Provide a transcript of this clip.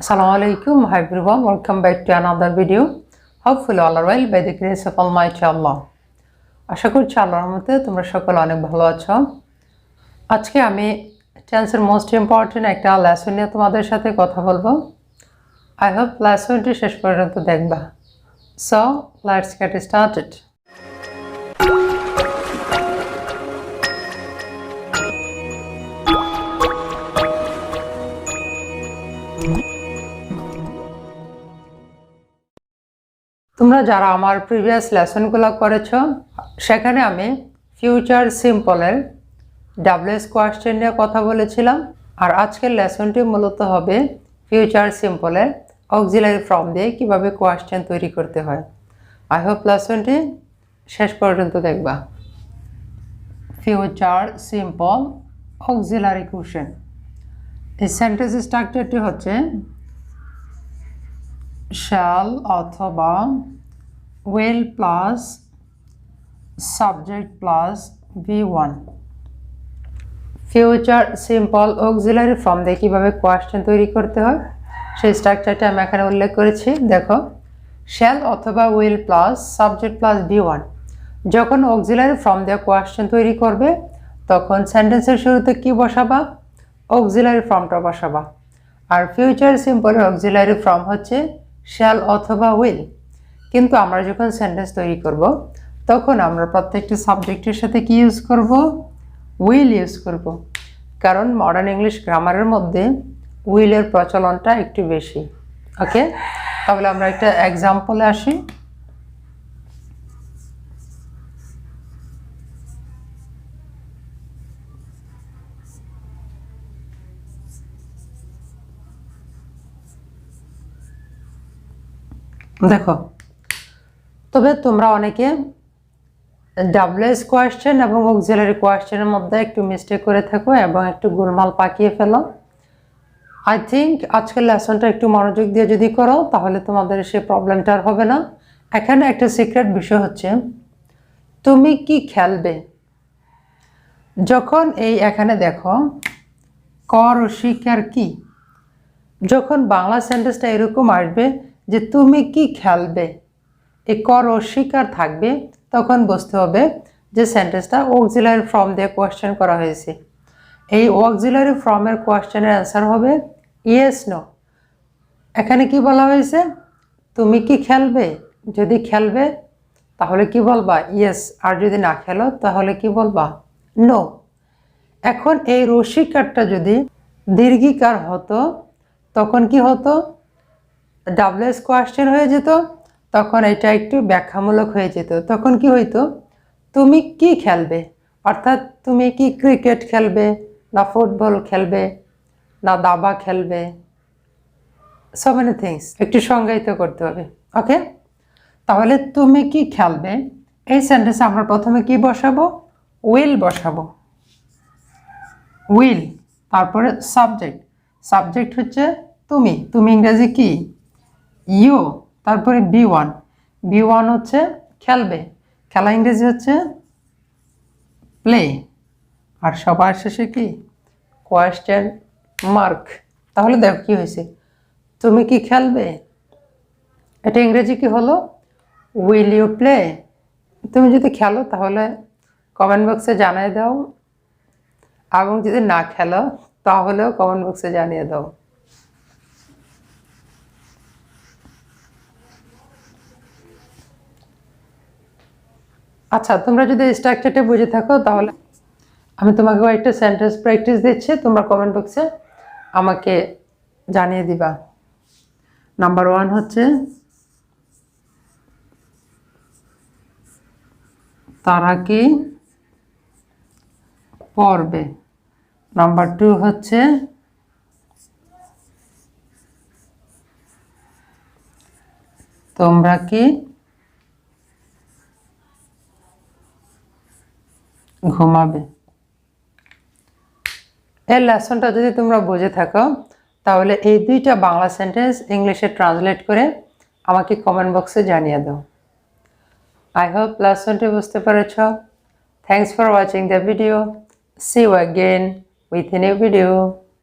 Assalamualaikum, hi everyone, welcome back to another video. Hopefully all are well by the grace of Almighty Allah. আশা করছি আল্লাহর রহমতে তোমরা সকলে অনেক ভালো আছো। আজকে আমি টেন্সের মোস্ট ইম্পর্টেন্ট একটা লেসন নিয়ে তোমাদের সাথে কথা বলবো। I hope লেসনটি শেষ পর্যন্ত দেখবা। So, let's get started. তোমরা যারা আমার প্রিভিয়াস লেসনগুলো করেছো সেখানে আমি ফিউচার সিম্পলের ডাবলএস কোয়েশ্চেন নিয়ে কথা বলেছিলাম আর আজকের লেসনটি মূলত হবে ফিউচার সিম্পলের অক্সিলারি ফর্ম দিয়ে কিভাবে কোয়েশ্চেন তৈরি করতে হয়। আই হোপ লেসনটি শেষ পর্যন্ত দেখবা। ফিউচার সিম্পল অক্সিলারি কোয়েশ্চেন, এই সেন্টেন্স স্ট্রাকচারটি হচ্ছে shall অথবা will plus subject plus V1। Future simple auxiliary form দিয়ে কীভাবে কোয়েশ্চেন তৈরি করতে হয় সেই স্ট্রাকচারটা আমি এখানে উল্লেখ করেছি। দেখো, shall অথবা will plus subject plus V1 যখন অক্সিলারি ফর্ম দিয়ে কোয়েশ্চেন তৈরি করবে তখন সেন্টেন্সের শুরুতে কি বসাবা? অক্সিলারি ফর্মটা বসাবা। আর ফিউচার সিম্পলের অক্সিলারি ফর্ম হচ্ছে shall অথবা will। কিন্তু আমরা যখন সেন্টেন্স তৈরি করব তখন আমরা প্রত্যেকটি সাবজেক্টের সাথে কি ইউজ করব? will ইউজ করব, কারণ মডার্ন ইংলিশ গ্রামারের মধ্যে উইলের প্রচলনটা একটু বেশি। ওকে, তাহলে আমরা একটা এক্সাম্পলে আসি। দেখো, তবে তোমরা অনেকে ডাবলএস কোয়েশ্চেন এবং অক্সিলারি কোয়েশ্চেনের মধ্যে একটু মিস্টেক করে থাকো এবং একটু গোলমাল পাকিয়ে ফেলো। আই থিঙ্ক আজকের লেসনটা একটু মনোযোগ দিয়ে যদি করো তাহলে তোমাদের সে প্রবলেমটা আর হবে না। এখানে একটা সিক্রেট বিষয় হচ্ছে তুমি কি খেলবে। যখন এই এখানে দেখো কর ও শিকার কি, যখন বাংলা সেন্টেন্সটা এরকম আসবে যে তুমি কি খেলবে, এই কর ও শিকার থাকবে, তখন বুঝতে হবে যে সেন্টেন্সটা অক্সিলারি ফর্ম দিয়ে কোয়েশ্চেন করা হয়েছে। এই অক্সিলারি ফর্মের কোয়েশ্চেনের অ্যান্সার হবে ইয়েস নো। এখানে কি বলা হয়েছে? তুমি কি খেলবে। যদি খেলবে তাহলে কি বলবা? ইয়েস। আর যদি না খেলো তাহলে কি বলবা? নো। এখন এই রসিকারটা যদি দীর্ঘিকার হতো তখন কি হতো? ডাবলএস কোয়েশ্চেন হয়ে যেত, তখন এটা একটু ব্যাখ্যামূলক হয়ে যেত। তখন কি হইতো? তুমি কি খেলবে, অর্থাৎ তুমি কি ক্রিকেট খেলবে, না ফুটবল খেলবে, না দাবা খেলবে, সো মেনি থিংস একটু সংজ্ঞায়িত করতে হবে। ওকে, তাহলে তুমি কি খেলবে এই সেন্টেন্সে আমরা প্রথমে কি বসাবো? উইল বসাবো। উইল, তারপরে সাবজেক্ট। সাবজেক্ট হচ্ছে তুমি, তুমি ইংরেজি কি? ইউ। তারপরে B1, B1 হচ্ছে খেলবে, খেলা ইংরেজি হচ্ছে প্লে। আর সবার শেষে কি? Question mark. তাহলে দেখো কি হয়েছে, তুমি কি খেলবে, এটা ইংরেজি কি হলো? Will you play. তুমি যদি খেলো তাহলে কমেন্ট বক্সে জানিয়ে দাও, এবং যদি না খেলো তাহলেও কমেন্ট বক্সে জানিয়ে দাও। আচ্ছা, তোমরা যদি স্ট্রাকচারটা বুঝে থাকো তাহলে আমি তোমাকে একটা সেন্টেন্স প্র্যাকটিস দিচ্ছি, তোমরা কমেন্ট বক্সে আমাকে জানিয়ে দিবা। নাম্বার 1 হচ্ছে তারা কি পড়বে। নাম্বার 2 হচ্ছে তোমরা কি ঘুমাবে। এই লেসনটা যদি তোমরা বুঝে থাকো তাহলে এই দুইটা বাংলা সেন্টেন্স ইংলিশে ট্রান্সলেট করে আমাকে কমেন্ট বক্সে জানিয়ে দাও। আই হোপ লেসনটি বুঝতে পেরেছ। Thanks for watching the video. See you again with a new video.